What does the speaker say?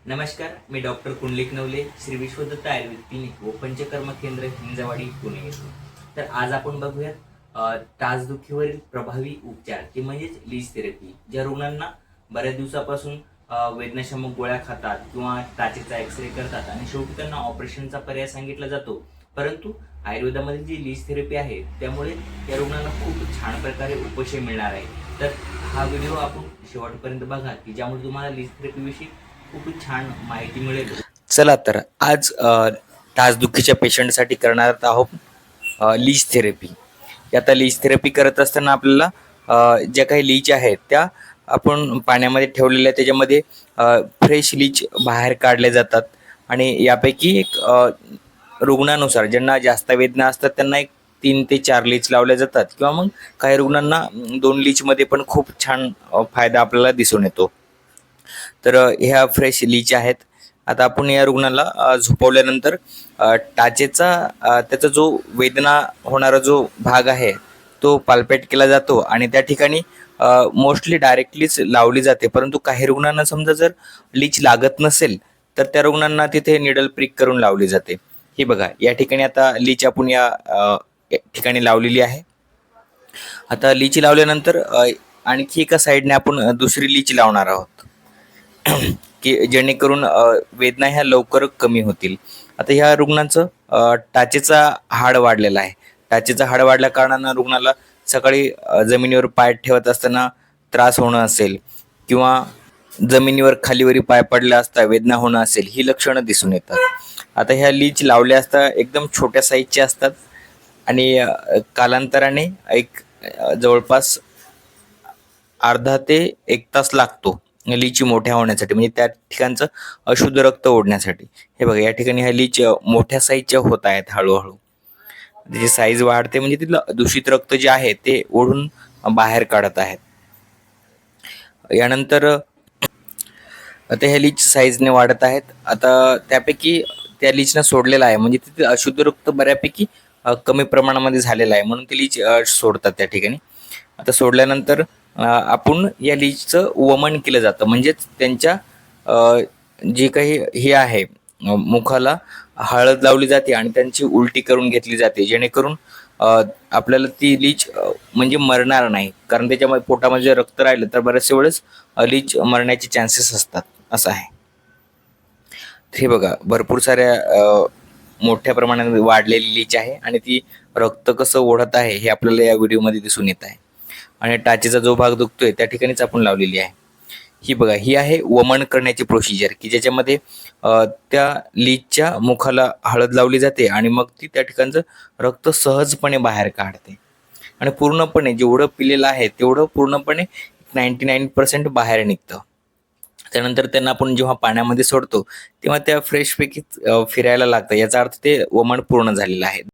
नमस्कार, मी doctor Kundalik Navale, Shri Vishwadatt Ayurveda clinic व पंचकर्म केंद्र हिंजवाडी पुणे येथे. तर आज आपण बघूयात टाचदुखीवरील प्रभावी उपचार की म्हणजेच लीच थेरपी. ज्या रुग्णांना बऱ्याच दिवसापासून वेदनाशामक गोळ्या खातात किंवा टाचेचा एक्सरे करतात आणि शेवटी त्यांना ऑपरेशनचा पर्याय सांगितला जातो, परंतु आयुर्वेदामध्ये जी लीच थेरपी आहे त्यामुळे त्या रुग्णांना खूप छान प्रकारे उपशय मिळणार आहे. तर हा व्हिडिओ आपण शेवटपर्यंत बघा की ज्यामुळे तुम्हाला लीच थेरपीविषयी खूप छान माहिती मिळेल. चला तर आज टाचदुखीच्या पेशंटसाठी करणार आहोत लीच थेरपी. आता लीच थेरपी करत असताना आपल्याला ज्या काही लीच आहेत त्या आपण पाण्यामध्ये ठेवलेल्या त्याच्यामध्ये फ्रेश लीच बाहेर काढले जातात आणि यापैकी एक रुग्णानुसार ज्यांना जास्त वेदना असतात त्यांना एक 3 ते 4 लीच लावल्या जातात किंवा मग काही रुग्णांना 2 लीचमध्ये पण खूप छान फायदा आपल्याला दिसून येतो. तर ह्या फ्रेश लीच आहेत. आता आपण या रुग्णाला झोपवल्यानंतर टाचेचा त्याचा जो वेदना होणारा जो भाग आहे तो पाल्पेट केला जातो आणि त्या ठिकाणी मोस्टली डायरेक्टलीच लावली जाते. परंतु काही रुग्णांना समजा जर लीच लागत नसेल तर त्या रुग्णांना तिथे निडल प्रिक करून लावली जाते. ही बघा, या ठिकाणी आता लीच आपण या ठिकाणी लावलेली आहे. आता लीच लावल्यानंतर आणखी एका साईडने आपण दुसरी लीच लावणार आहोत की जेणेकरून वेदना ह्या लवकर कमी होतील. आता ह्या रुग्णाचं टाचेचा हाड वाढलेला आहे. टाचेचा हाड वाढल्या कारणानं रुग्णाला सकाळी जमिनीवर पाय ठेवत असताना त्रास होणं असेल किंवा जमिनीवर खालीवरी पाय पडला असता वेदना होणं असेल, ही लक्षणं दिसून येतात. आता ह्या लीच लावल्या असता एकदम छोट्या साईजच्या असतात आणि कालांतराने एक जवळपास अर्धा ते 1 तास लागतो लीची मोठ्या होण्यासाठी, म्हणजे त्या ठिकाणचं अशुद्ध रक्त ओढण्यासाठी. हे बघा, या ठिकाणी ह्या लीच मोठ्या साईजच्या होत आहेत. हळूहळू त्याची साईज वाढते, म्हणजे तिथलं दूषित रक्त जे आहे ते ओढून बाहेर काढत आहेत. यानंतर आता ह्या लीच साईजने वाढत आहेत. आता त्यापैकी त्या लीचनं सोडलेलं आहे, म्हणजे तिथे अशुद्ध रक्त बऱ्यापैकी कमी प्रमाणामध्ये झालेलं आहे, म्हणून ते लीच सोडतात त्या ठिकाणी. आता सोडल्यानंतर आपण या लीचचं वमन केलं जातं, म्हणजेच त्यांच्या जे काही हे आहे मुखाला हळद लावली जाते आणि त्यांची उलटी करून घेतली जाते, जेणेकरून आपल्याला ती लीच म्हणजे मरणार नाही. कारण त्याच्यामध्ये पोटामध्ये जर रक्त राहिलं तर बऱ्याचशा वेळेस लीच मरण्याचे चान्सेस असतात, असं आहे. हे बघा, भरपूर साऱ्या मोठ्या प्रमाणात वाढलेली लीच आहे आणि ती रक्त कसं ओढत आहे हे आपल्याला या व्हिडिओमध्ये दिसून येत आहे. आणि टाचेचा जो भाग दुखतोय त्या ठिकाणीच आपण लावलेली आहे. ही बघा, ही आहे वमन करण्याची प्रोसिजर की ज्याच्यामध्ये त्या लीचच्या मुखाला हळद लावली जाते आणि मग ती त्या ठिकाणचं रक्त सहजपणे बाहेर काढते आणि पूर्णपणे जेवढं पिलेलं आहे तेवढं पूर्णपणे 99% बाहेर निघतं. त्यानंतर त्यांना आपण जेव्हा पाण्यामध्ये सोडतो तेव्हा त्या फ्रेशपैकी फिरायला लागतं. याचा अर्थ ते वमन पूर्ण झालेलं आहे.